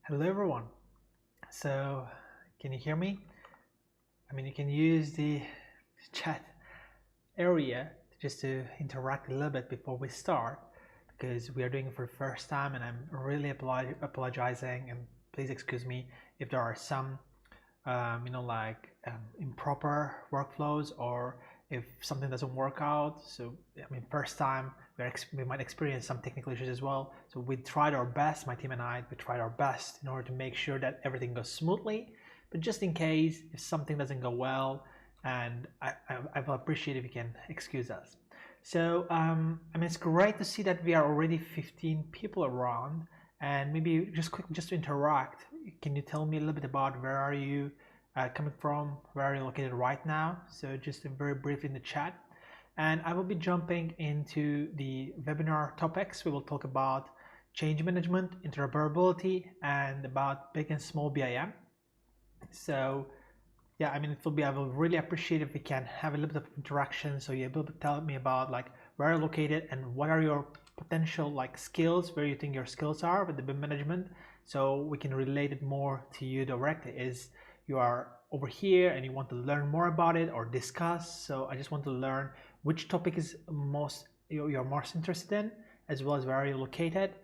Hello everyone. So, can you hear me? You can use the chat area just to interact a little bit before we start because we are doing it for the first time and I'm really apologizing, and please excuse me if there are some improper workflows or if something doesn't work out. So first time we might experience some technical issues as well. So we tried our best, my team and we tried our best in order to make sure that everything goes smoothly. But just in case if something doesn't go well, and I will appreciate if you can excuse us. So it's great to see that we are already 15 people around, and maybe just to interact, can you tell me a little bit about where are you coming from, where are you located right now? So just very brief in the chat. And I will be jumping into the webinar topics. We will talk about change management, interoperability, and about big and small BIM. So yeah, I will really appreciate if we can have a little bit of interaction, so you're able to tell me about like where you're located and what are your potential like skills, where you think your skills are with the BIM management, so we can relate it more to you directly. Is you are over here and you want to learn more about it or discuss, so I just want to learn which topic is you're most interested in, as well as where are you located.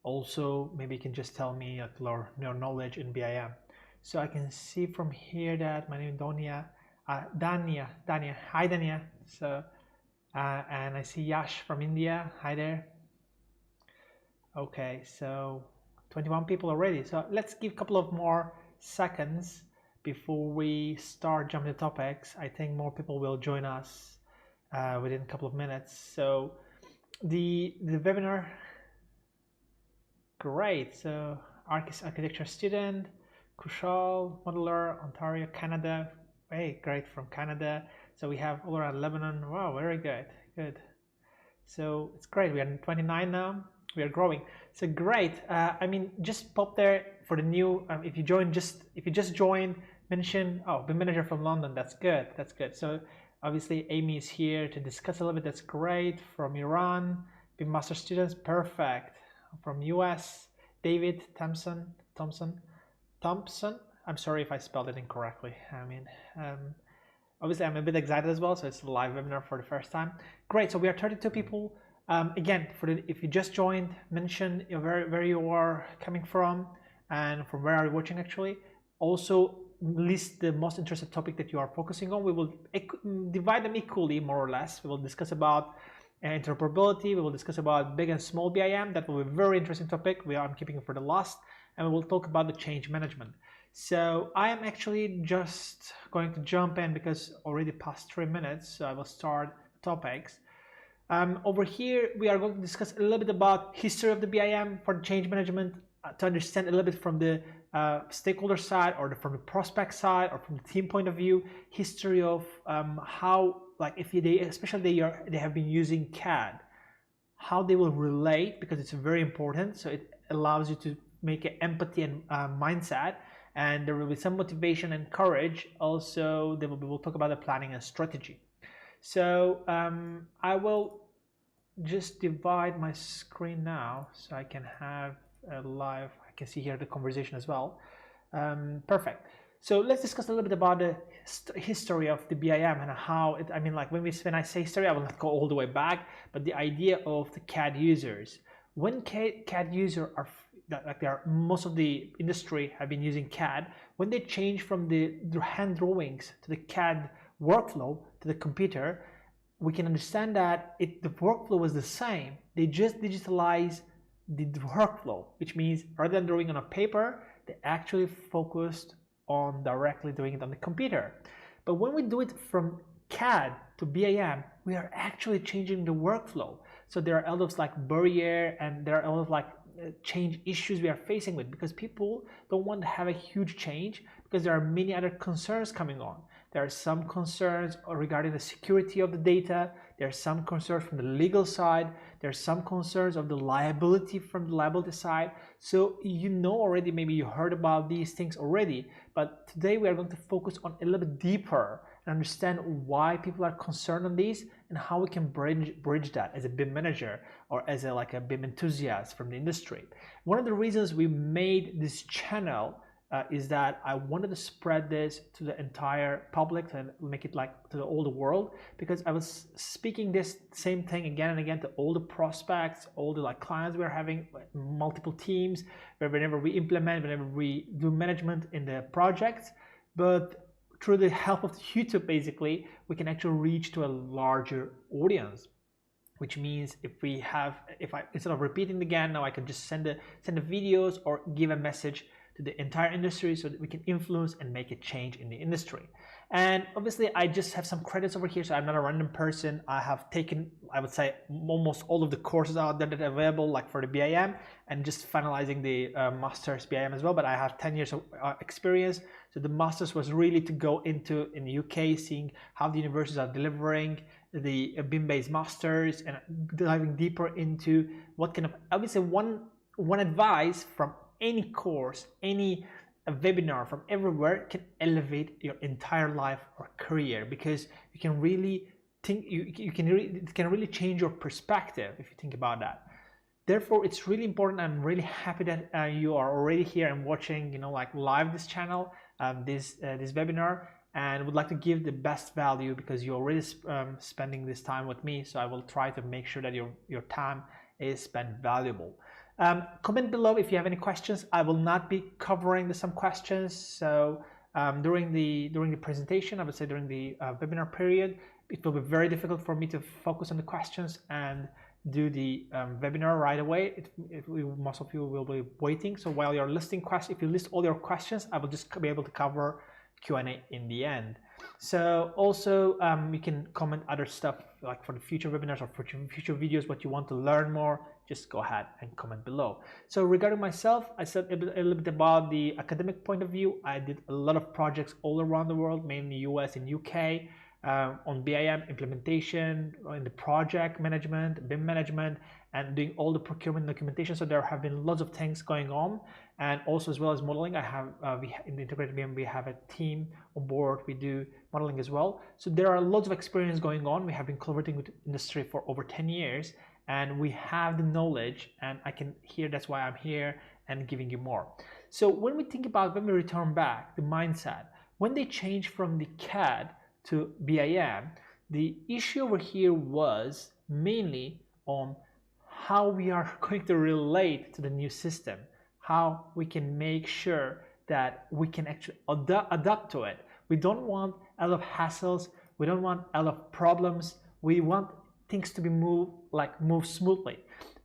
Also, maybe you can just tell me your knowledge in BIM. So I can see from here that my name is Dania. Dania. Hi, Dania. So, and I see Yash from India. Hi there. Okay, so 21 people already. So let's give a couple of more seconds before we start jumping to topics. I think more people will join us within a couple of minutes. So the webinar, great. So architecture student, Kushal, modeler, Ontario, Canada. Hey, great, from Canada. So we have all around Lebanon. Wow, very good, good. So it's great. We are 29 now. We are growing. So great. Just pop there for the new. If you just joined, mention BIM manager from London. That's good. That's good. So obviously Amy is here to discuss a little bit. That's great. From Iran, BIM master students. Perfect. From US, David Thompson. I'm sorry if I spelled it incorrectly. Obviously I'm a bit excited as well, so it's a live webinar for the first time. Great, so we are 32 people. Again, if you just joined, mention where you are coming from and from where are you watching actually. Also list the most interested topic that you are focusing on. We will divide them equally, more or less. We will discuss about interoperability. We will discuss about big and small BIM. That will be a very interesting topic. I'm keeping it for the last. And we will talk about the change management. So I am actually just going to jump in because already past 3 minutes, so I will start topics. Over here, we are going to discuss a little bit about history of the BIM for change management, to understand a little bit from the stakeholder side, or from the prospect side, or from the team point of view, history of how, like if they have been using CAD, how they will relate, because it's very important. So it allows you to make an empathy and mindset, and there will be some motivation and courage. Also, we'll talk about the planning and strategy. So I will just divide my screen now so I can have a live, I can see here the conversation as well. Perfect. So let's discuss a little bit about the history of the BIM and how it, when I say history, I will not go all the way back, but the idea of the CAD users. When CAD users are, most of the industry have been using CAD, when they change from the hand drawings to the CAD workflow to the computer, we can understand that the workflow was the same. They just digitalized the workflow, which means rather than drawing on a paper, they actually focused on directly doing it on the computer. But when we do it from CAD to BIM, we are actually changing the workflow. So there are a lot of like barrier, and there are a lot of like change issues we are facing with, because people don't want to have a huge change because there are many other concerns coming on. There are some concerns regarding the security of the data. There are some concerns from the legal side. There are some concerns of the liability from the liability side. So maybe you heard about these things already, but today we are going to focus on a little bit deeper and understand why people are concerned on these and how we can bridge that as a BIM manager or as a BIM enthusiast from the industry. One of the reasons we made this channel is that I wanted to spread this to the entire public and make it like to all the world, because I was speaking this same thing again and again to all the prospects, all the like clients we're having, multiple teams, whenever we implement, whenever we do management in the projects. But through the help of YouTube, basically, we can actually reach to a larger audience. Which means if I instead of repeating again, now I can just send the videos or give a message to the entire industry so that we can influence and make a change in the industry. And obviously I just have some credits over here, so I'm not a random person. I have taken, I would say, almost all of the courses out there that are available, like for the BIM, and just finalizing the master's BIM as well. But I have 10 years of experience. So the master's was really to go into in the UK, seeing how the universities are delivering the BIM-based masters and diving deeper into what kind of, obviously one advice from any course, any webinar from everywhere can elevate your entire life or career, because you can really think, it can really change your perspective if you think about that. Therefore, it's really important. I'm really happy that you are already here and watching, like live this channel, this webinar, and would like to give the best value because you're already spending this time with me. So I will try to make sure that your time is spent valuable. Comment below if you have any questions. I will not be covering some questions. So during the presentation, I would say during the webinar period, it will be very difficult for me to focus on the questions and do the webinar right away. Most of you will be waiting. So while you're listing questions, if you list all your questions, I will just be able to cover Q&A in the end. So also you can comment other stuff like for the future webinars or for future videos, what you want to learn more, just go ahead and comment below. So regarding myself, I said a little bit about the academic point of view. I did a lot of projects all around the world, mainly US and UK, on BIM implementation, in the project management, BIM management, and doing all the procurement documentation. So there have been lots of things going on. And also, as well as modeling, I have in the integrated BIM, we have a team on board. We do modeling as well. So there are lots of experience going on. We have been collaborating with the industry for over 10 years, and we have the knowledge, and I can hear, that's why I'm here and giving you more. So when we think about, when we return back, the mindset, when they change from the CAD to BIM, the issue over here was mainly on how we are going to relate to the new system, how we can make sure that we can actually adapt to it. We don't want a lot of hassles, we don't want a lot of problems, we want things to be move smoothly.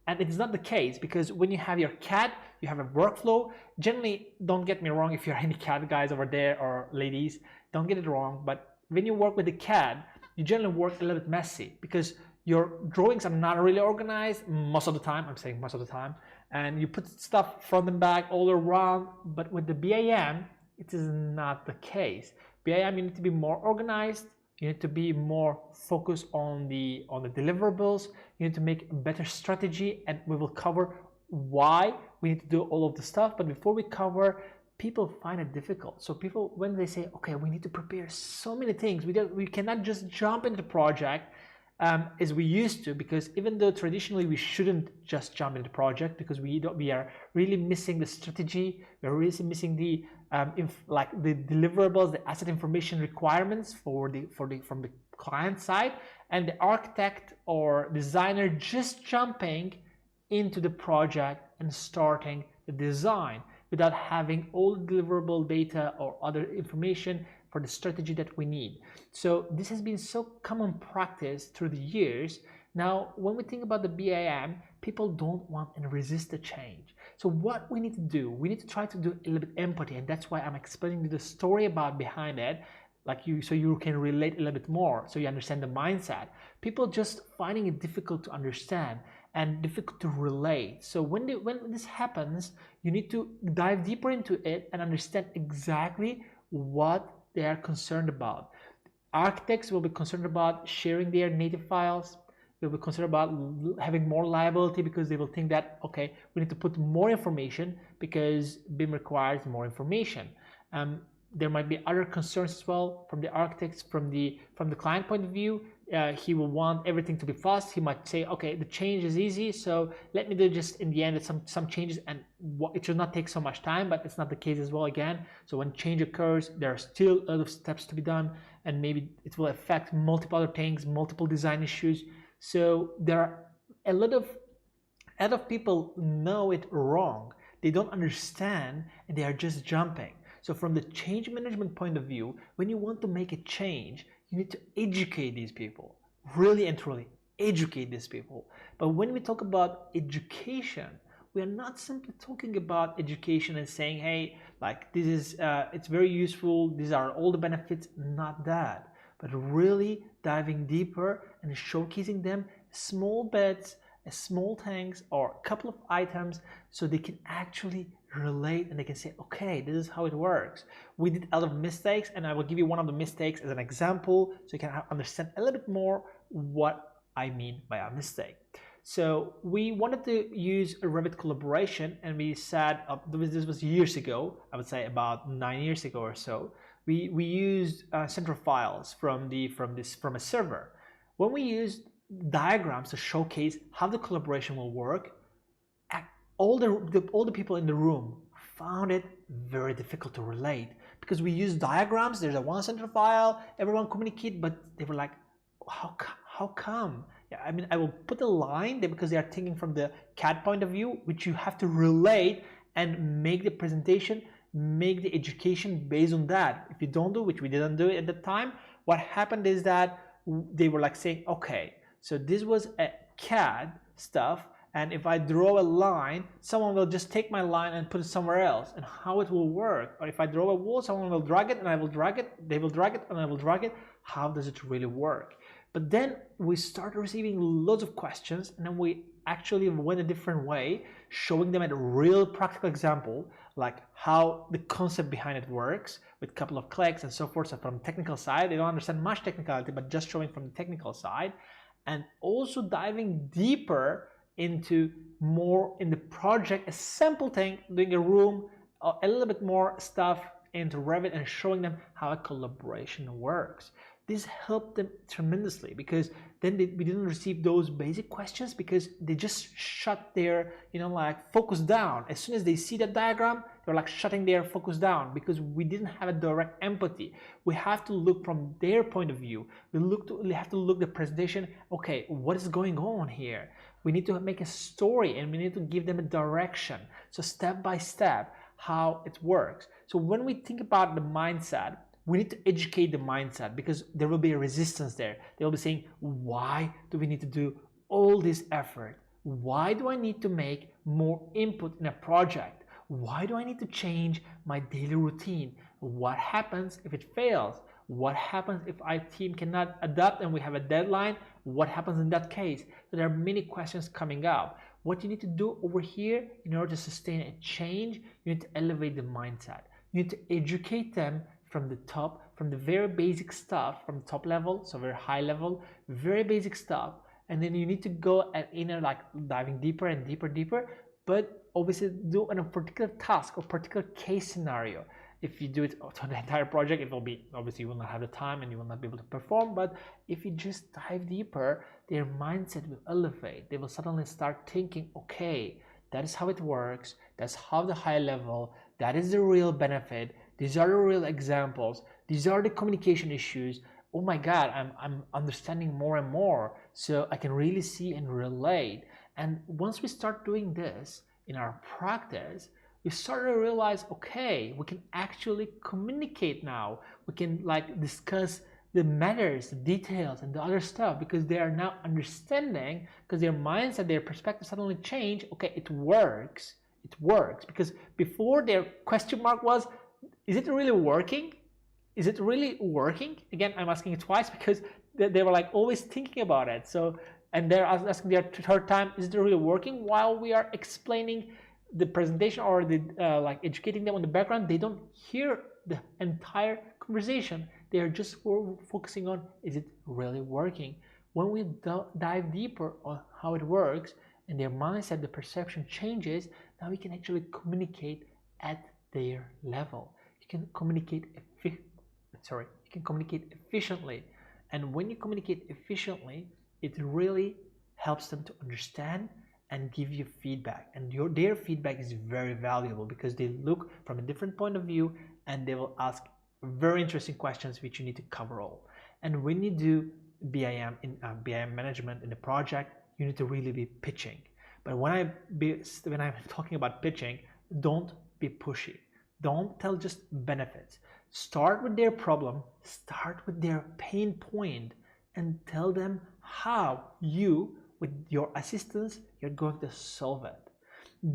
And it's not the case, because when you have your CAD, you have a workflow. Generally, don't get me wrong, if you're any CAD guys over there or ladies, don't get it wrong, but when you work with the CAD, you generally work a little bit messy because your drawings are not really organized most of the time. I'm saying most of the time, and you put stuff front and back all around. But with the BIM, it is not the case. BIM, you need to be more organized. You need to be more focused on the deliverables. You need to make a better strategy, and we will cover why we need to do all of the stuff. But before we cover, people find it difficult. So people, when they say, okay, we need to prepare so many things, we cannot just jump into the project as we used to, because even though traditionally we shouldn't just jump into the project, because we are really missing the strategy, we're really missing the the deliverables, the asset information requirements from the client side, and the architect or designer just jumping into the project and starting the design without having all the deliverable data or other information for the strategy that we need. So this has been so common practice through the years. Now, when we think about the BIM, people don't want and resist the change. So what we need to do, we need to try to do a little bit empathy, and that's why I'm explaining the story about behind it, so you can relate a little bit more, so you understand the mindset. People just finding it difficult to understand and difficult to relate. So when this happens, you need to dive deeper into it and understand exactly what they are concerned about. Architects will be concerned about sharing their native files. They'll be concerned about having more liability, because they will think that, okay, we need to put more information because BIM requires more information. there might be other concerns as well from the architects, from the client point of view. He will want everything to be fast. He might say, okay, the change is easy, so let me do just in the end some changes, and it should not take so much time. But it's not the case as well again. So when change occurs, there are still a lot of steps to be done, and maybe it will affect multiple other things, multiple design issues. So there are a lot of people know it wrong. They don't understand, and they are just jumping. So from the change management point of view, when you want to make a change, you need to educate these people, really and truly educate these people. But when we talk about education, we are not simply talking about education and saying, hey, like this is, it's very useful, these are all the benefits, not that. But really diving deeper and showcasing them small bits, small things, or a couple of items, so they can actually relate and they can say, okay, this is how it works. We did a lot of mistakes, and I will give you one of the mistakes as an example so you can understand a little bit more what I mean by a mistake. So we wanted to use a Revit collaboration, and we said, this was years ago, I would say about 9 years ago or so. We used central files from a server. When we used diagrams to showcase how the collaboration will work, all the people in the room found it very difficult to relate, because we use diagrams. There's a one central file, everyone communicate, but they were like, how come? Yeah, I mean, I will put a line there because they are thinking from the CAD point of view, which you have to relate and make the presentation, make the education based on that. If you don't do, which we didn't do at the time, what happened is that they were like saying, okay, so this was a CAD stuff, and if I draw a line, someone will just take my line and put it somewhere else, and how it will work. Or if I draw a wall, someone will drag it and I will drag it, they will drag it and I will drag it. How does it really work? But then we started receiving loads of questions, and then we actually went a different way, showing them a real practical example, like how the concept behind it works with a couple of clicks and so forth. So from the technical side, they don't understand much technicality, but just showing from the technical side, and also diving deeper into more in the project, a simple thing, doing a room, a little bit more stuff into Revit, and showing them how a collaboration works. This helped them tremendously, because then we didn't receive those basic questions, because they just shut their, like focus down. As soon as they see that diagram, they're like shutting their focus down, because we didn't have a direct empathy. We have to look from their point of view. We have to look the presentation. Okay, what is going on here? We need to make a story, and we need to give them a direction. So step by step, how it works. So when we think about the mindset, we need to educate the mindset, because there will be a resistance there. They will be saying, why do we need to do all this effort? Why do I need to make more input in a project? Why do I need to change my daily routine? What happens if it fails? What happens if our team cannot adapt and we have a deadline? What happens in that case? So there are many questions coming up. What you need to do over here in order to sustain a change, you need to elevate the mindset. You need to educate them from the top, from the very basic stuff, from top level, so very high level, very basic stuff, and then you need to go at like diving deeper and deeper, but obviously do on a particular task or particular case scenario. If you do it on the entire project, it will be, obviously you will not have the time and you will not be able to perform. But if you just dive deeper, their mindset will elevate. They will suddenly start thinking, okay, that is how it works, that's how the high level, that is the real benefit, these are the real examples, these are the communication issues. Oh my God, I'm understanding more and more, so I can really see and relate. And once we start doing this in our practice, we start to realize, okay, we can actually communicate now. We can like discuss the matters, the details, and the other stuff, because they are now understanding, because their mindset, their perspective suddenly change. Okay, it works. It works. Because before, their question mark was, is it really working? Is it really working? Again, I'm asking it twice, because they were like always thinking about it. So, and they're asking their third time, is it really working? While we are explaining the presentation or the like educating them on the background, they don't hear the entire conversation. They are just focusing on, is it really working? When we dive deeper on how it works, and their mindset, the perception changes, now we can actually communicate at their level. You you can communicate efficiently. And when you communicate efficiently, it really helps them to understand and give you feedback. And their feedback is very valuable because they look from a different point of view and they will ask very interesting questions which you need to cover all. And when you do BIM in BIM management in the project, you need to really be pitching. But when I'm talking about pitching, don't be pushy. Don't tell just benefits. Start with their problem, start with their pain point, and tell them how you, with your assistance, you're going to solve it.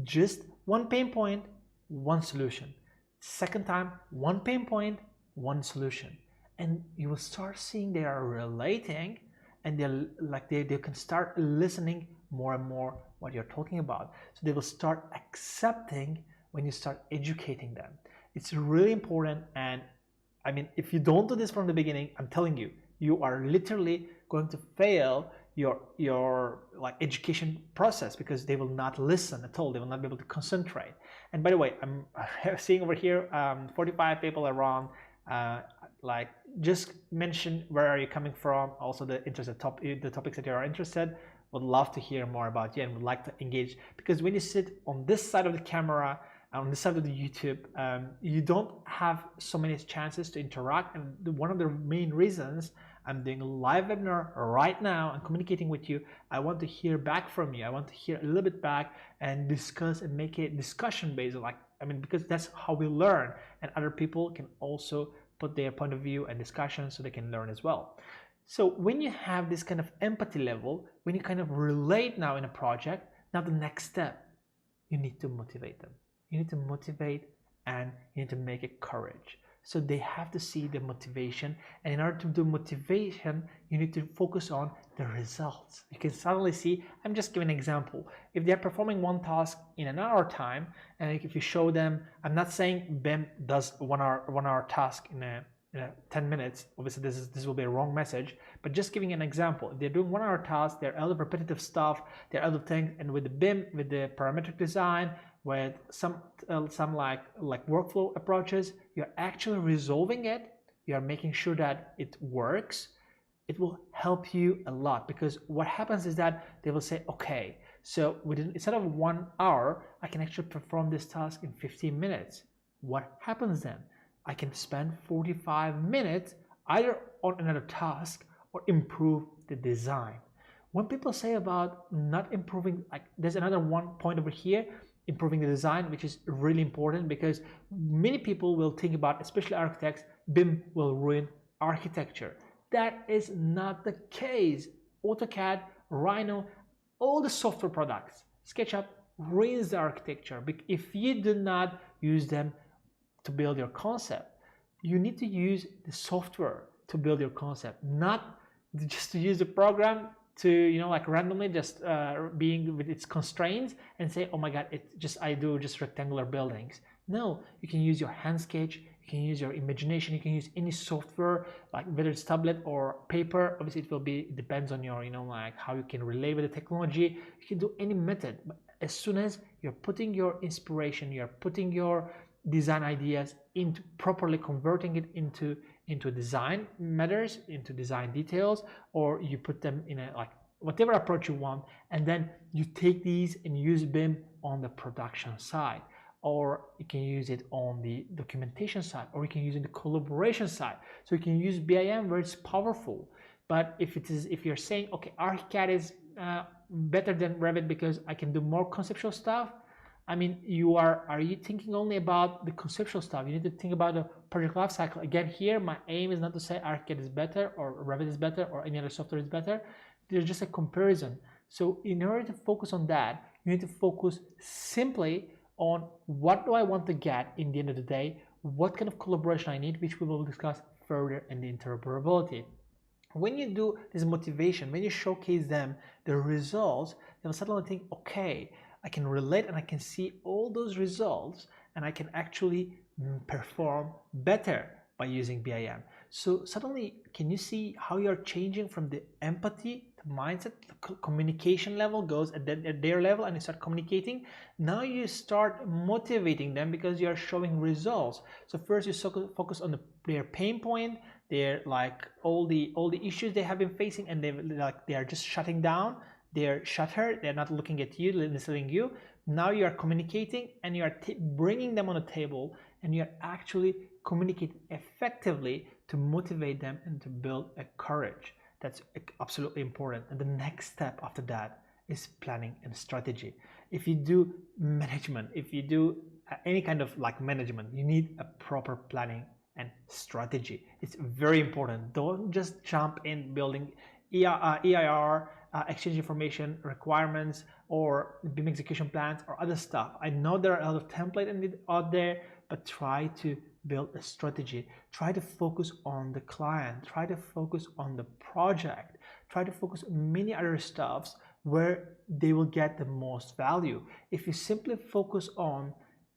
Just one pain point, one solution. Second time, one pain point, one solution. And you will start seeing they are relating, and they can start listening more and more what you're talking about. So they will start accepting when you start educating them. It's really important. And I mean, if you don't do this from the beginning, I'm telling you, you are literally going to fail your like education process, because they will not listen at all. They will not be able to concentrate. And by the way, I'm seeing over here 45 people around. Like, just mention where are you coming from, also the topics that you are interested. Would love to hear more about you and would like to engage, because when you sit on this side of the camera, on this side of the YouTube, you don't have so many chances to interact. And one of the main reasons I'm doing a live webinar right now and communicating with you, I want to hear back from you. I want to hear a little bit back and discuss and make it discussion based. Because that's how we learn, and other people can also put their point of view and discussion so they can learn as well. So when you have this kind of empathy level, when you kind of relate now in a project, now the next step, you need to motivate them. You need to motivate, and you need to make it courage. So they have to see the motivation, and in order to do motivation, you need to focus on the results. You can suddenly see, I'm just giving an example. If they're performing one task in an hour time, and if you show them, I'm not saying BIM does one hour task in a 10 minutes. Obviously this will be a wrong message, but just giving an example. If they're doing 1 hour tasks, they're other repetitive stuff, they're other things, and with the BIM, with the parametric design, with some like workflow approaches, you're actually resolving it. You're making sure that it works. It will help you a lot, because what happens is that they will say, okay, so instead of 1 hour, I can actually perform this task in 15 minutes. What happens then? I can spend 45 minutes either on another task or improve the design. When people say about not improving, like, there's another one point over here, improving the design, which is really important, because many people will think about, especially architects, BIM will ruin architecture. That is not the case. AutoCAD, Rhino, all the software products, SketchUp ruins the architecture if you do not use them to build your concept. You need to use the software to build your concept, not just to use the program to, like, randomly just being with its constraints and say, oh my god, I do just rectangular buildings. No, you can use your hand sketch, you can use your imagination, you can use any software, like whether it's tablet or paper. Obviously it depends on your, like how you can relate with the technology. You can do any method, but as soon as you're putting your inspiration, you're putting your design ideas into properly converting it into design matters, into design details, or you put them in a, like, whatever approach you want, and then you take these and use BIM on the production side, or you can use it on the documentation side, or you can use it in the collaboration side. So you can use BIM where it's powerful. But if you're saying, okay, ArchiCAD is better than Revit because I can do more conceptual stuff, I mean, are you thinking only about the conceptual stuff? You need to think about the project lifecycle. Again, here, my aim is not to say ArchiCAD is better or Revit is better or any other software is better. There's just a comparison. So in order to focus on that, you need to focus simply on what do I want to get in the end of the day, what kind of collaboration I need, which we will discuss further in the interoperability. When you do this motivation, when you showcase them the results, they'll suddenly think, okay, I can relate and I can see all those results, and I can actually perform better by using BIM. So suddenly, can you see how you're changing from the empathy to mindset? The communication level goes at their level, and you start communicating. Now you start motivating them because you are showing results. So first you focus on their pain point, their like all the issues they have been facing, and they are just shutting down. They're shuttered. They're not looking at you, listening to you. Now you are communicating, and you are bringing them on the table, and you are actually communicating effectively to motivate them and to build a courage. That's absolutely important. And the next step after that is planning and strategy. If you do management, if you do any kind of like management, you need a proper planning and strategy. It's very important. Don't just jump in building EIR, exchange information requirements, or BIM execution plans or other stuff. I know there are a lot of templates out there, but try to build a strategy. Try to focus on the client. Try to focus on the project. Try to focus on many other stuffs where they will get the most value. If you simply focus on,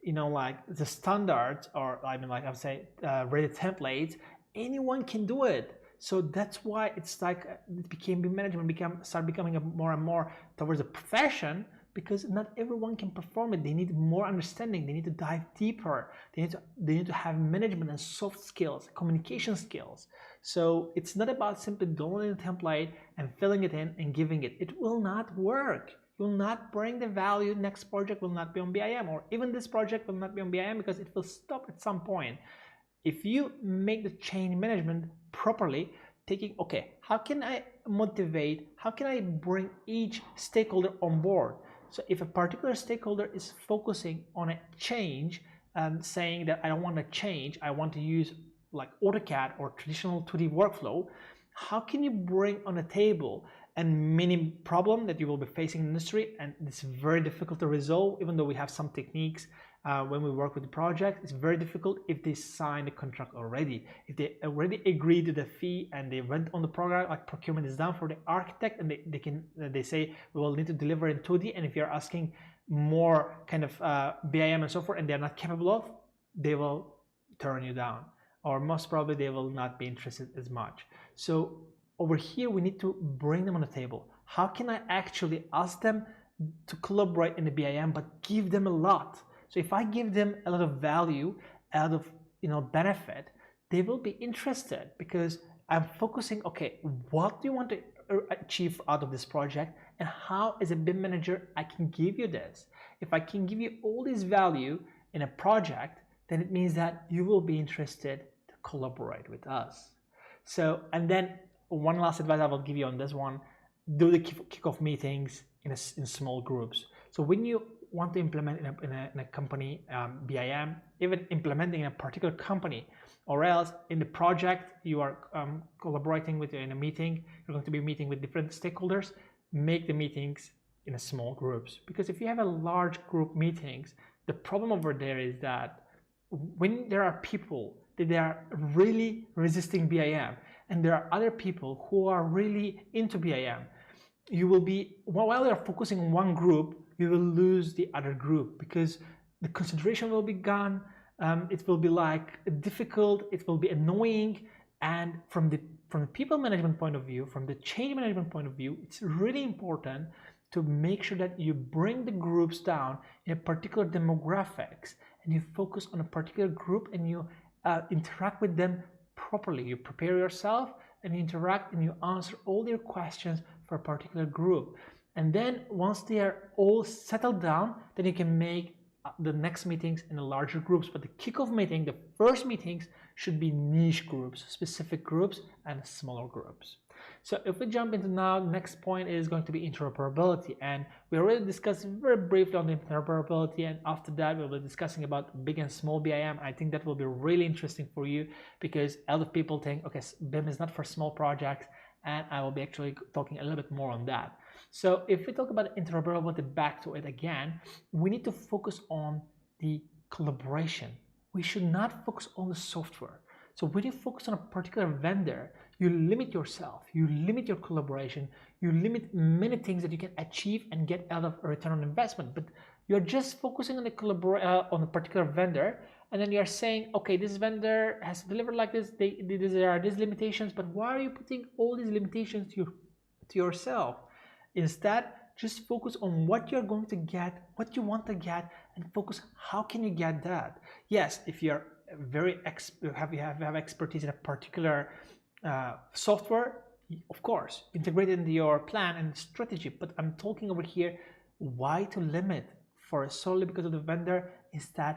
like the standards, or like I'm saying, ready templates, anyone can do it. So that's why it's like it became BIM management, started becoming more and more towards a profession, because not everyone can perform it. They need more understanding. They need to dive deeper. They need to have management and soft skills, communication skills. So it's not about simply downloading a template and filling it in and giving it. It will not work. You will not bring the value. Next project will not be on BIM, or even this project will not be on BIM because it will stop at some point. If you make the change management properly, taking, okay, how can I motivate, how can I bring each stakeholder on board? So if a particular stakeholder is focusing on a change and saying that I don't want to change, I want to use like AutoCAD or traditional 2D workflow, how can you bring on a table a mini problem that you will be facing in the industry, and it's very difficult to resolve, even though we have some techniques when we work with the project. It's very difficult if they sign the contract already. If they already agreed to the fee and they went on the program, like procurement is done for the architect, and they say we will need to deliver in 2D, and if you're asking more kind of BIM and so forth and they're not capable of, they will turn you down, or most probably they will not be interested as much. So over here we need to bring them on the table. How can I actually ask them to collaborate in the BIM but give them a lot? So if I give them a lot of value, a lot of benefit, they will be interested, because I'm focusing, okay, what do you want to achieve out of this project, and how as a BIM manager I can give you this. If I can give you all this value in a project, then it means that you will be interested to collaborate with us. So, and then one last advice I will give you on this one: do the kickoff meetings in small groups. So when you want to implement in a company BIM, even implementing in a particular company, or else in the project you are collaborating with in a meeting, you're going to be meeting with different stakeholders, make the meetings in a small groups. Because if you have a large group meetings, the problem over there is that when there are people that they are really resisting BIM, and there are other people who are really into BIM, you will be, while you're focusing on one group, you will lose the other group, because the concentration will be gone. It will be like difficult, it will be annoying. And from the people management point of view, from the change management point of view, it's really important to make sure that you bring the groups down in a particular demographics, and you focus on a particular group, and you interact with them properly. You prepare yourself and you interact and you answer all their questions for a particular group. And then once they are all settled down, then you can make the next meetings in the larger groups. But the kickoff meeting, the first meetings, should be niche groups, specific groups, and smaller groups. So if we jump into now, the next point is going to be interoperability. And we already discussed very briefly on the interoperability, and after that we'll be discussing about big and small BIM. I think that will be really interesting for you, because a lot of people think, okay, BIM is not for small projects, and I will be actually talking a little bit more on that. So if we talk about interoperability, back to it again, we need to focus on the collaboration. We should not focus on the software. So when you focus on a particular vendor, you limit yourself, you limit your collaboration, you limit many things that you can achieve and get out of a return on investment. But you're just focusing on a particular vendor, and then you're saying, okay, this vendor has delivered like this, there are these limitations, but why are you putting all these limitations to yourself? Instead, just focus on what you're going to get, what you want to get, and focus how can you get that. Yes, if you're very have expertise in a particular software, of course, integrate it into your plan and strategy. But I'm talking over here, why to limit for solely because of the vendor? Instead,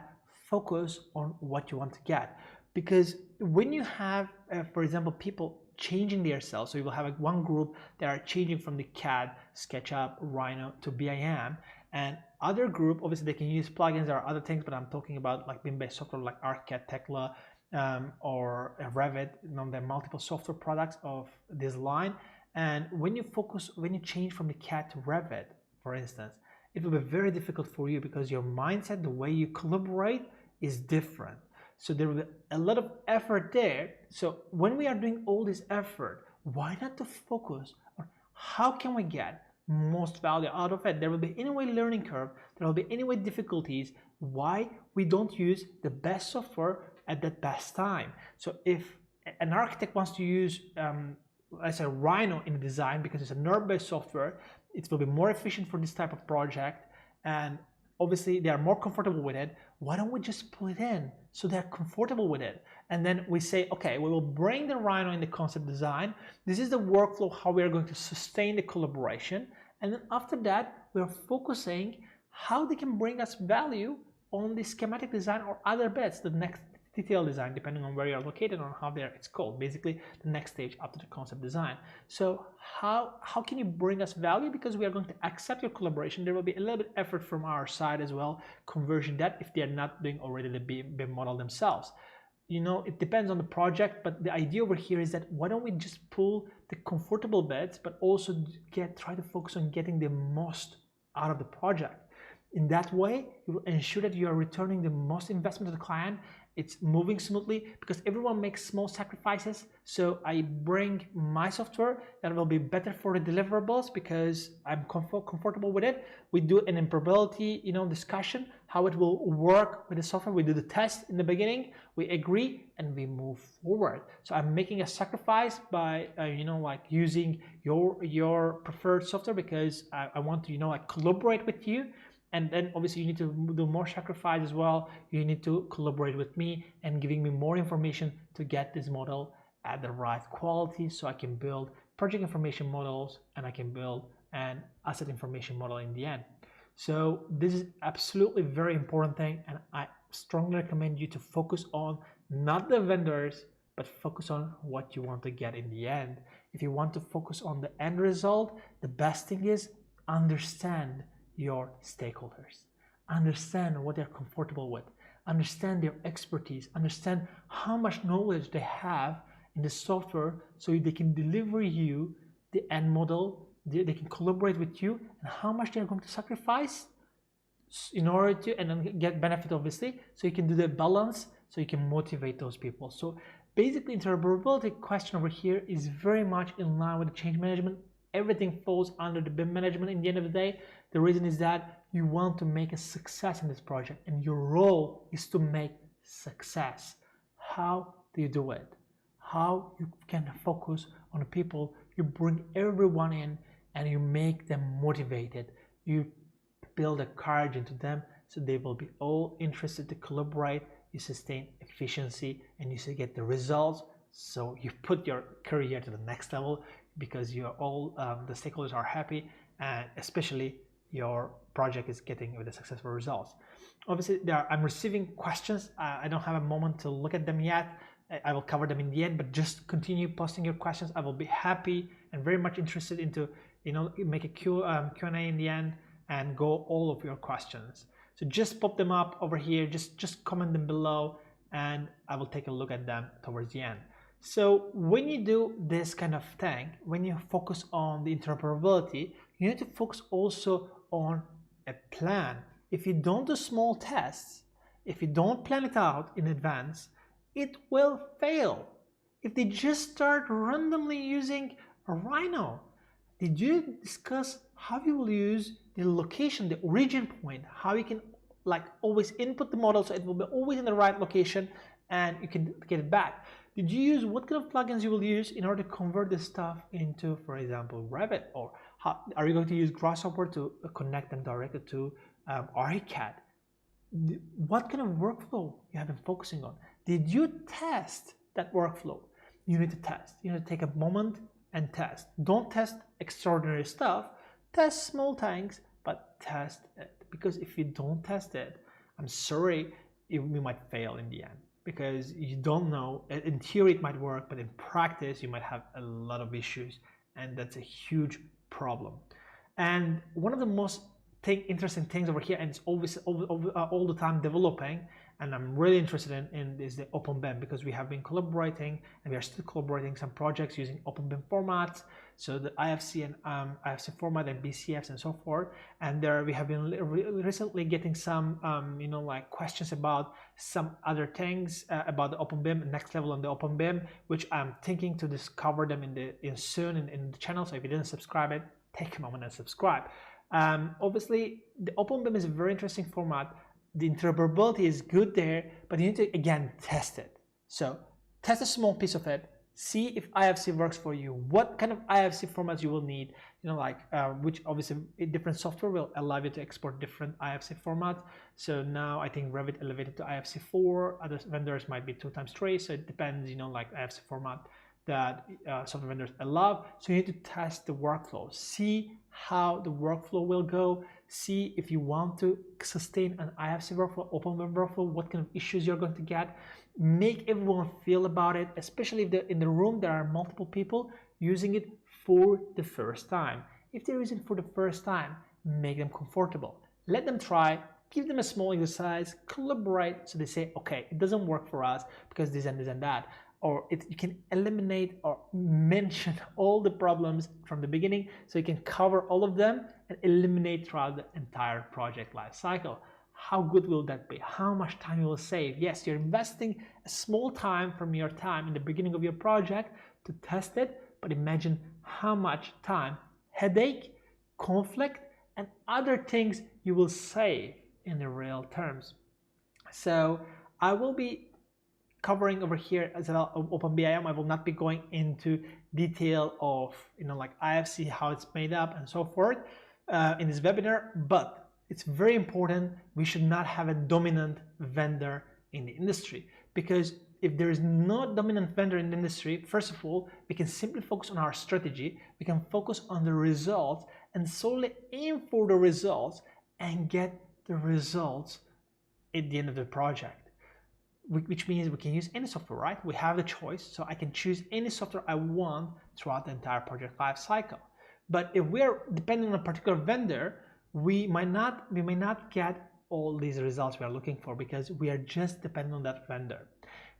focus on what you want to get. Because when you have, for example, people changing themselves, so you will have one group that are changing from the CAD, SketchUp, Rhino to BIM, and other group, obviously they can use plugins or other things, but I'm talking about like BIM-based software like ArchiCAD, Tekla, or Revit. There are multiple software products of this line, and when you change from the CAD to Revit, for instance, it will be very difficult for you because your mindset, the way you collaborate, is different. So there will be a lot of effort there. So when we are doing all this effort, why not to focus on how can we get most value out of it? There will be anyway learning curve, there will be anyway difficulties. Why we don't use the best software at that best time? So if an architect wants to use let's say Rhino in the design because it's a NERD-based software, it will be more efficient for this type of project, and obviously they are more comfortable with it. Why don't we just put it in so they're comfortable with it? And then we say, okay, we will bring the Rhino in the concept design. This is the workflow, how we are going to sustain the collaboration. And then after that, we are focusing how they can bring us value on the schematic design or other bits, the next detail design, depending on where you're located or how it's called, basically the next stage after the concept design. So how can you bring us value? Because we are going to accept your collaboration. There will be a little bit effort from our side as well, conversion that if they are not doing already the BIM model themselves. You know, it depends on the project, but the idea over here is that why don't we just pull the comfortable bits, but also try to focus on getting the most out of the project. In that way, you will ensure that you are returning the most investment to the client. It's moving smoothly because everyone makes small sacrifices. So I bring my software that will be better for the deliverables because I'm comfortable with it. We do an interoperability, discussion, how it will work with the software. We do the test in the beginning, we agree, and we move forward. So I'm making a sacrifice by, like using your preferred software because I want to, collaborate with you. And then obviously you need to do more sacrifice as well. You need to collaborate with me and giving me more information to get this model at the right quality so I can build project information models and I can build an asset information model in the end. So this is absolutely very important thing, and I strongly recommend you to focus on not the vendors, but focus on what you want to get in the end. If you want to focus on the end result, the best thing is understand your stakeholders, understand what they're comfortable with, understand their expertise, understand how much knowledge they have in the software so they can deliver you the end model, they can collaborate with you, and how much they're going to sacrifice in order to, and then get benefit obviously, so you can do the balance, so you can motivate those people. So basically interoperability question over here is very much in line with the change management. Everything falls under the BIM management in the end of the day. The reason is that you want to make a success in this project and your role is to make success. How do you do it? How you can focus on the people, you bring everyone in and you make them motivated. You build a courage into them so they will be all interested to collaborate. You sustain efficiency and you get the results. So you put your career to the next level because you're all, the stakeholders are happy, and especially your project is getting with the successful results. Obviously, I'm receiving questions. I don't have a moment to look at them yet. I will cover them in the end, but just continue posting your questions. I will be happy and very much interested into, make a Q&A in the end and go all of your questions. So just pop them up over here, just comment them below, and I will take a look at them towards the end. So when you do this kind of thing, when you focus on the interoperability, you need to focus also on a plan. If you don't do small tests, if you don't plan it out in advance, it will fail. If they just start randomly using a Rhino, did you discuss how you will use the location, the origin point, how you can like always input the model so it will be always in the right location and you can get it back. Did you use what kind of plugins you will use in order to convert this stuff into, for example, Revit? Or how, are you going to use Grasshopper to connect them directly to ArchiCAD? What kind of workflow you have been focusing on? Did you test that workflow? You need to test. You need to take a moment and test. Don't test extraordinary stuff. Test small things, but test it. Because if you don't test it, I'm sorry, you might fail in the end. Because you don't know, in theory it might work, but in practice you might have a lot of issues, and that's a huge problem. And one of the most interesting things over here, and it's always all the time developing, and I'm really interested in is the Open BIM, because we have been collaborating and we are still collaborating some projects using Open BIM formats, so the IFC and IFC format and BCFs and so forth. And there we have been recently getting some like questions about some other things about the Open BIM, next level on the Open BIM, which I'm thinking to discover them soon in the channel. So if you didn't subscribe it, take a moment and subscribe. Obviously the Open BIM is a very interesting format. The interoperability is good there, but you need to again test it. So test a small piece of it, see if IFC works for you, what kind of IFC formats you will need, which obviously different software will allow you to export different IFC formats. So now I think Revit elevated to IFC4, other vendors might be 2x3, so it depends, like IFC format that software vendors allow. So you need to test the workflow, see how the workflow will go, see if you want to sustain an IFC workflow, Open BIM workflow, what kind of issues you're going to get. Make everyone feel about it, especially if in the room there are multiple people using it for the first time. If they're using it for the first time, make them comfortable. Let them try, give them a small exercise, collaborate, so they say, okay, it doesn't work for us because this and that. Or you can eliminate or mention all the problems from the beginning, so you can cover all of them and eliminate throughout the entire project life cycle. How good will that be? How much time you will save? Yes, you're investing a small time from your time in the beginning of your project to test it, but imagine how much time, headache, conflict, and other things you will save in the real terms. So I will be covering over here as well Open BIM. I will not be going into detail of IFC, how it's made up and so forth in this webinar, but it's very important we should not have a dominant vendor in the industry, because if there is no dominant vendor in the industry, first of all, we can simply focus on our strategy, we can focus on the results and solely aim for the results and get the results at the end of the project. Which means we can use any software, right? We have the choice, so I can choose any software I want throughout the entire project life cycle. But if we're depending on a particular vendor, we may not get all these results we are looking for, because we are just dependent on that vendor.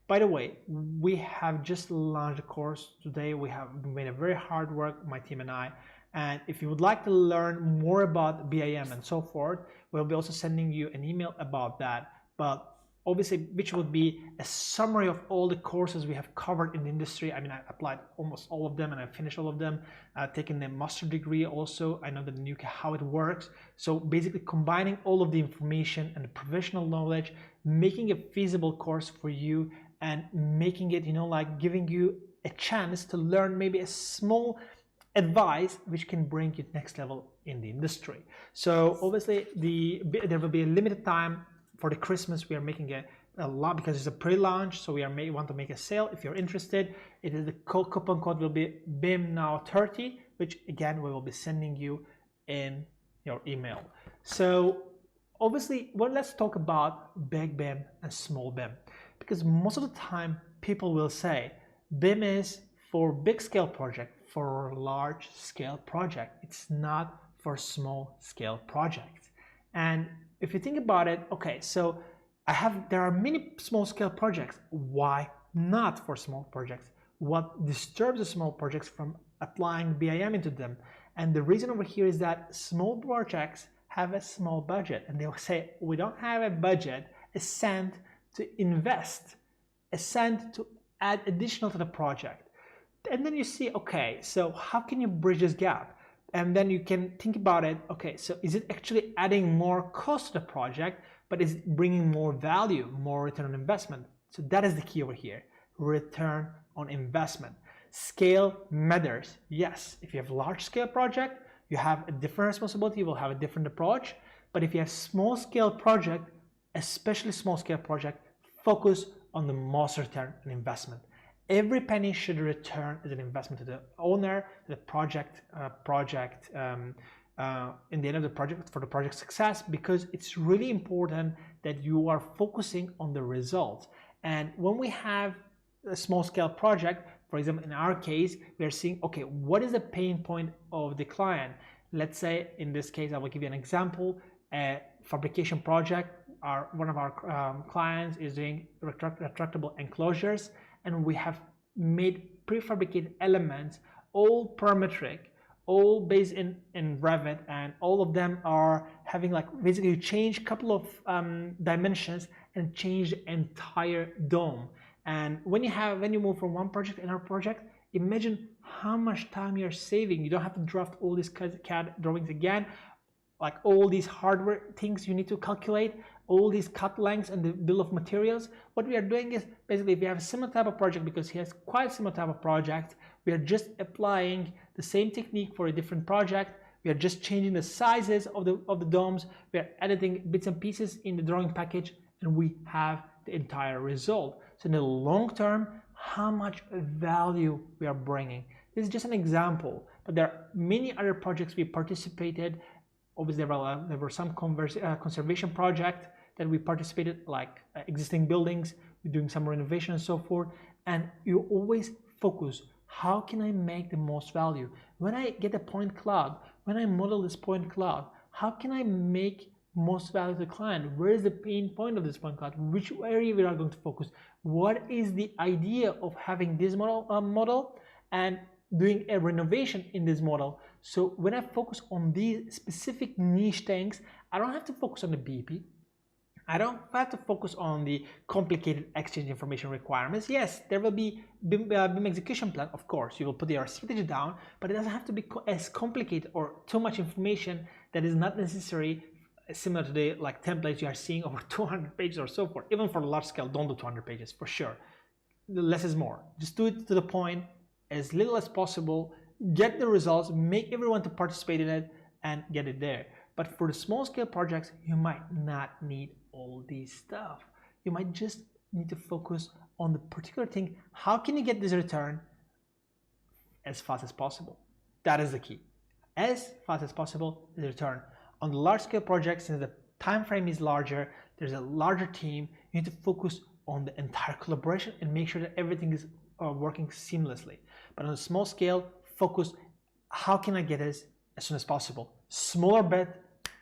By the way, we have just launched a course today. We have made a very hard work, my team and I. And if you would like to learn more about BIM and so forth, we'll be also sending you an email about that. But obviously, which would be a summary of all the courses we have covered in the industry. I mean, I applied almost all of them and I finished all of them. I've taken a master degree also. I know the UK how it works. So basically combining all of the information and the professional knowledge, making a feasible course for you and making it, giving you a chance to learn maybe a small advice which can bring you next level in the industry. So obviously there will be a limited time. For the Christmas, we are making a lot, because it's a pre-launch, so we want to make a sale. If you're interested, the coupon code will be BIMNOW30, which again we will be sending you in your email. So obviously, let's talk about big BIM and small BIM, because most of the time people will say BIM is for big scale project, for large scale project. It's not for small scale projects. And if you think about it, okay, so there are many small scale projects. Why not for small projects? What disturbs the small projects from applying BIM into them? And the reason over here is that small projects have a small budget, and they'll say, we don't have a budget, a cent to invest, a cent to add additional to the project. And then you see, okay, so how can you bridge this gap? And then you can think about it, okay, so is it actually adding more cost to the project, but is it bringing more value, more return on investment? So that is the key over here, return on investment. Scale matters. Yes, if you have a large scale project, you have a different responsibility, you will have a different approach. But if you have small scale project, especially small scale project, focus on the most return on investment. Every penny should return as an investment to the owner, to the project, in the end of the project, for the project success, because it's really important that you are focusing on the results. And when we have a small scale project, for example, in our case, we are seeing, okay, what is the pain point of the client? Let's say in this case, I will give you an example, a fabrication project. One of our clients is doing retractable enclosures, and we have made prefabricated elements, all parametric, all based in Revit, and all of them are having, like, basically you change a couple of dimensions and change the entire dome. And when you move from one project to another project, imagine how much time you're saving. You don't have to draft all these CAD drawings again, like all these hardware things you need to calculate, all these cut lengths and the bill of materials. What we are doing is, basically, if we have a similar type of project, because he has quite similar type of project, we are just applying the same technique for a different project. We are just changing the sizes of the domes. We are editing bits and pieces in the drawing package, and we have the entire result. So in the long term, how much value we are bringing. This is just an example, but there are many other projects we participated. Obviously, there were some conservation projects that we participated, like existing buildings, we're doing some renovation and so forth. And you always focus, how can I make the most value? When I get a point cloud, when I model this point cloud, how can I make most value to the client? Where is the pain point of this point cloud? Which area we are going to focus? What is the idea of having this model and doing a renovation in this model? So when I focus on these specific niche things, I don't have to focus on the BEP. I don't have to focus on the complicated exchange information requirements. Yes, there will be BIM execution plan, of course. You will put your strategy down, but it doesn't have to be as complicated or too much information that is not necessary, similar to the templates you are seeing over 200 pages or so forth. Even for large scale, don't do 200 pages for sure. The less is more. Just do it to the point, as little as possible, get the results, make everyone to participate in it, and get it there. But for the small scale projects, you might not need all these stuff. You might just need to focus on the particular thing. How can you get this return as fast as possible? That is the key. As fast as possible, the return. On the large scale projects, since the time frame is larger, there's a larger team, you need to focus on the entire collaboration and make sure that everything is working seamlessly. But on a small scale, focus, how can I get this as soon as possible? Smaller bit,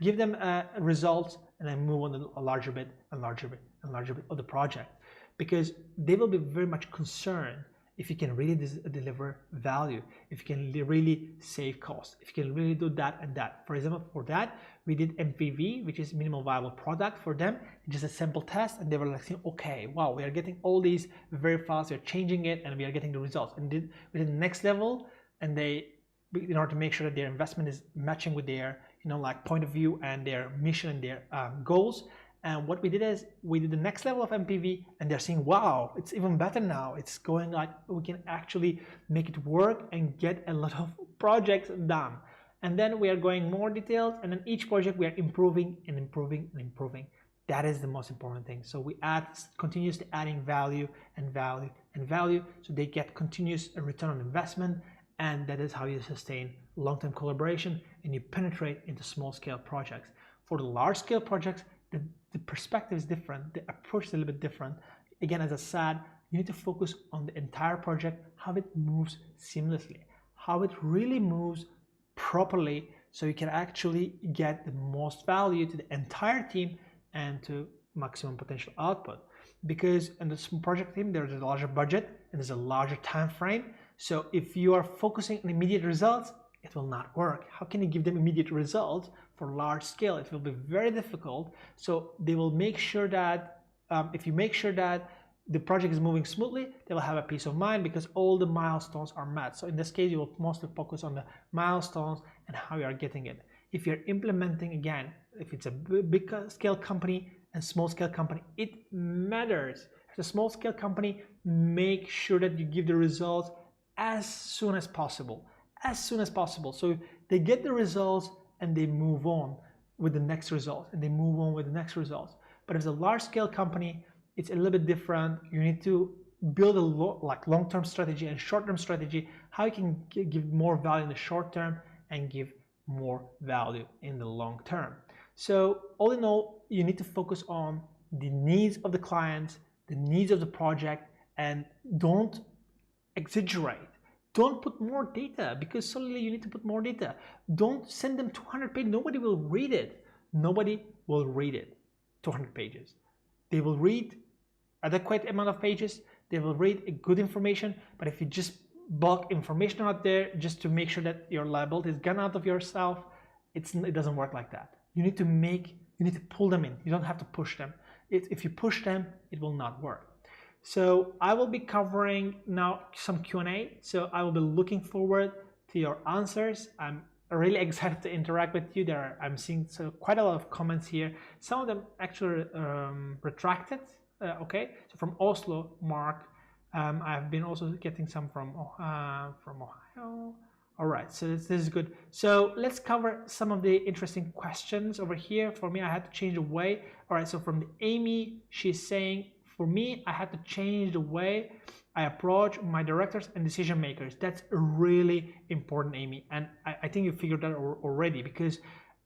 give them results, and then move on to a larger bit and larger bit and larger bit of the project, because they will be very much concerned if you can really deliver value, if you can really save costs, if you can really do that and that. For example, for that, we did MVV, which is minimal viable product for them, just a sample test, and they were like saying, okay, wow, we are getting all these very fast, we're changing it, and we are getting the results. And we did the next level, and they, in order to make sure that their investment is matching with their point of view and their mission and their goals. And what we did is we did the next level of MPV, and they're saying, wow, it's even better now. It's going like we can actually make it work and get a lot of projects done. And then we are going more detailed, and then each project we are improving and improving and improving. That is the most important thing. So we continuously adding value and value and value, so they get continuous return on investment. And that is how you sustain long-term collaboration and you penetrate into small-scale projects. For the large-scale projects, the perspective is different, the approach is a little bit different. Again, as I said, you need to focus on the entire project, how it moves seamlessly, how it really moves properly, so you can actually get the most value to the entire team and to maximum potential output. Because in the project team, there's a larger budget and there's a larger time frame. So if you are focusing on immediate results, it will not work. How can you give them immediate results for large scale? It will be very difficult. So they will make sure that if you make sure that the project is moving smoothly, they will have a peace of mind because all the milestones are met. So in this case, you will mostly focus on the milestones and how you are getting it. If you're implementing, again, if it's a big scale company and small scale company, it matters. If it's a small scale company, make sure that you give the results as soon as possible. As soon as possible. So they get the results and they move on with the next result, and they move on with the next results. But if it's a large scale company, it's a little bit different. You need to build a long-term strategy and short-term strategy, how you can give more value in the short term and give more value in the long term. So all in all, you need to focus on the needs of the client, the needs of the project, and don't exaggerate. Don't put more data because suddenly you need to put more data. Don't send them 200 pages. Nobody will read it. Nobody will read it. 200 pages. They will read adequate amount of pages. They will read good information. But if you just bulk information out there just to make sure that your liability is gone out of yourself, it doesn't work like that. You need to pull them in. You don't have to push them. If you push them, it will not work. So I will be covering now some Q&A. So I will be looking forward to your answers. I'm really excited to interact with you. I'm seeing quite a lot of comments here. Some of them actually retracted. Okay, so from Oslo, Mark. I've been also getting some from Ohio. All right, so this is good. So let's cover some of the interesting questions over here. For me, I had to change the way. All right, so from the Amy, she's saying, for me, I had to change the way I approach my directors and decision makers. That's really important, Amy. And I think you figured that already, because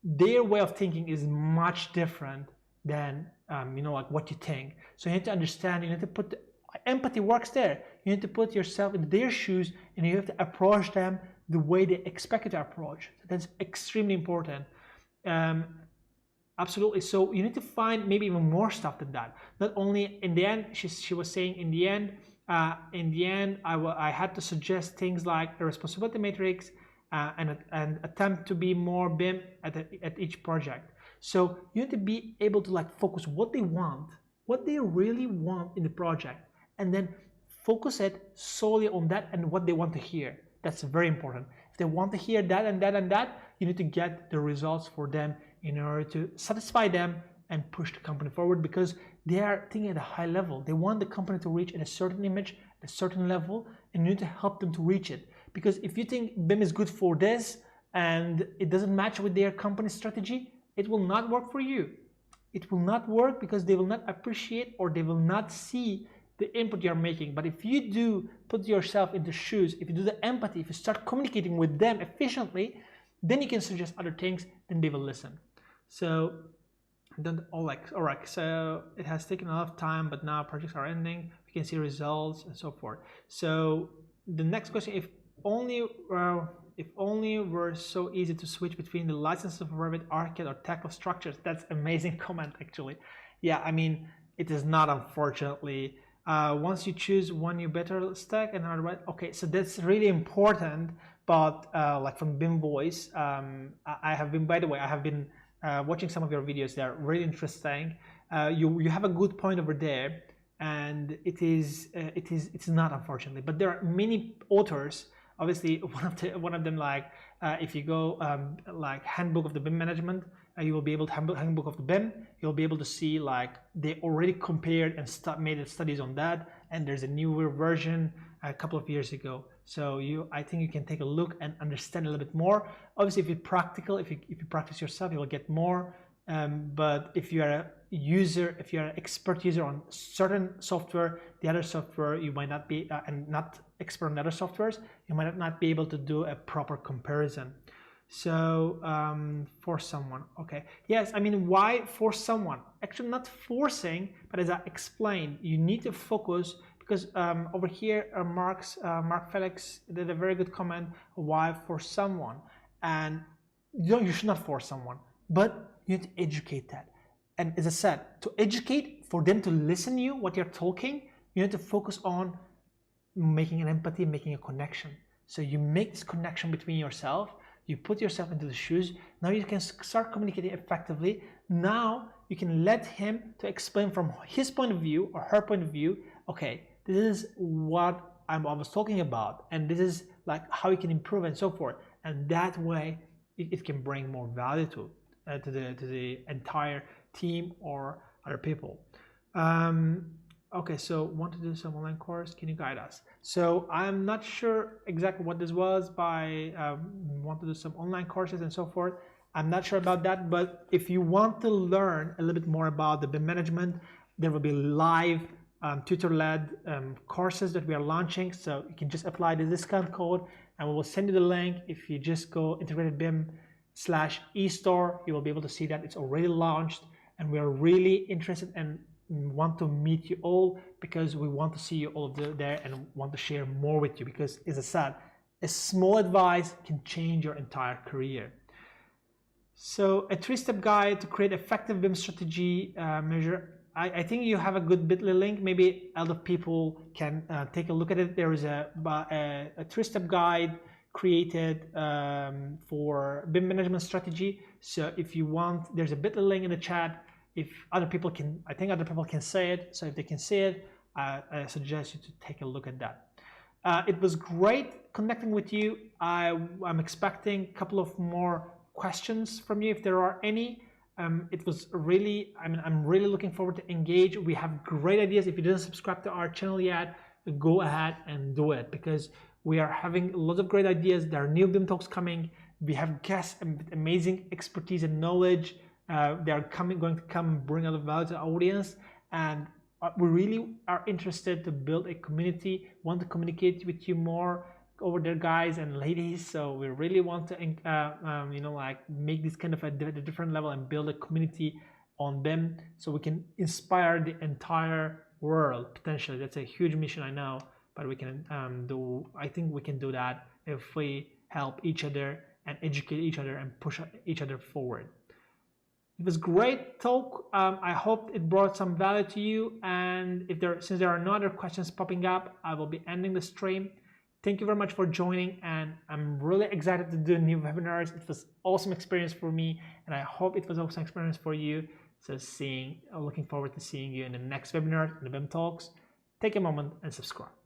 their way of thinking is much different than like what you think. So you need to understand, you need to put empathy works there. You need to put yourself in their shoes and you have to approach them the way they expect you to approach. So that's extremely important. Absolutely. So you need to find maybe even more stuff than that. Not only in the end, she was saying in the end, I had to suggest things like a responsibility matrix and attempt to be more BIM at each project. So you need to be able to focus what they want, what they really want in the project, and then focus it solely on that and what they want to hear. That's very important. If they want to hear that and that and that, you need to get the results for them in order to satisfy them and push the company forward, because they are thinking at a high level. They want the company to reach at a certain image, at a certain level, and you need to help them to reach it. Because if you think BIM is good for this and it doesn't match with their company strategy, it will not work for you. It will not work because they will not appreciate or they will not see the input you're making. But if you do put yourself in the shoes, if you do the empathy, if you start communicating with them efficiently, then you can suggest other things, then they will listen. So all right, so it has taken a lot of time, but now projects are ending. We can see results and so forth. So the next question, if only were so easy to switch between the licenses of Revit, ArchiCAD, or Tekla structures. That's amazing comment, actually. Yeah, I mean, it is not, unfortunately. Once you choose one, you better stack and another, right? Okay, so that's really important. But like from BIM Voice, I have been, by the way, I have been watching some of your videos. They're really interesting. You have a good point over there, and it's not, unfortunately. But there are many authors. Obviously, one of them, if you go like Handbook of the BIM Management, you will be able to Handbook of the BIM. You'll be able to see they already compared and made studies on that. And there's a newer version a couple of years ago. So I think you can take a look and understand a little bit more. Obviously, if you practice yourself, you will get more. But if you are a user, if you are an expert user on certain software, the other software you might not be, and not expert on other softwares, you might not be able to do a proper comparison. So for someone, okay, yes, I mean, why for someone? Actually, not forcing, but as I explained, you need to focus. Because over here, Mark Felix did a very good comment. Why for someone? And you should not force someone, but you need to educate that. And as I said, to educate, for them to listen to you, what you're talking, you need to focus on making an empathy, making a connection. So you make this connection between yourself. You put yourself into the shoes. Now you can start communicating effectively. Now you can let him to explain from his point of view or her point of view okay, this is what I was talking about, and this is like how you can improve and so forth. And that way it can bring more value to the entire team or other people. Okay, so want to do some online course, can you guide us? So I'm not sure exactly what this was by want to do some online courses and so forth. I'm not sure about that, but if you want to learn a little bit more about the BIM management, there will be live tutor-led courses that we are launching. So you can just apply the discount code and we will send you the link. If you just go integrated.bim/eStore, you will be able to see that it's already launched, and we are really interested and want to meet you all, because we want to see you all there and want to share more with you, because as I said, a small advice can change your entire career. So a 3-step guide to create effective BIM strategy measure. I think you have a good bit.ly link. Maybe other people can take a look at it. There is a 3-step guide created for BIM management strategy. So if you want, there's a bit.ly link in the chat. If other people can, I think other people can say it. So if they can see it, I suggest you to take a look at that. It was great connecting with you. I'm expecting a couple of more questions from you if there are any. It was really, I'm really looking forward to engage. We have great ideas. If you didn't subscribe to our channel yet, go ahead and do it, because we are having lots of great ideas. There are new BIM talks coming. We have guests and amazing expertise and knowledge. They are going to come and bring a lot of value to the audience, and we really are interested to build a community, want to communicate with you more over there, guys and ladies. So we really want to like make this kind of a different level and build a community on BIM, so we can inspire the entire world potentially. That's a huge mission, I know, but we can I think we can do that if we help each other and educate each other and push each other forward. It was great talk. I hope it brought some value to you, and since there are no other questions popping up, I will be ending the stream. Thank you very much for joining, and I'm really excited to do new webinars. It was awesome experience for me, and I hope it was awesome experience for you. So looking forward to seeing you in the next webinar, in the BIM Talks. Take a moment and subscribe.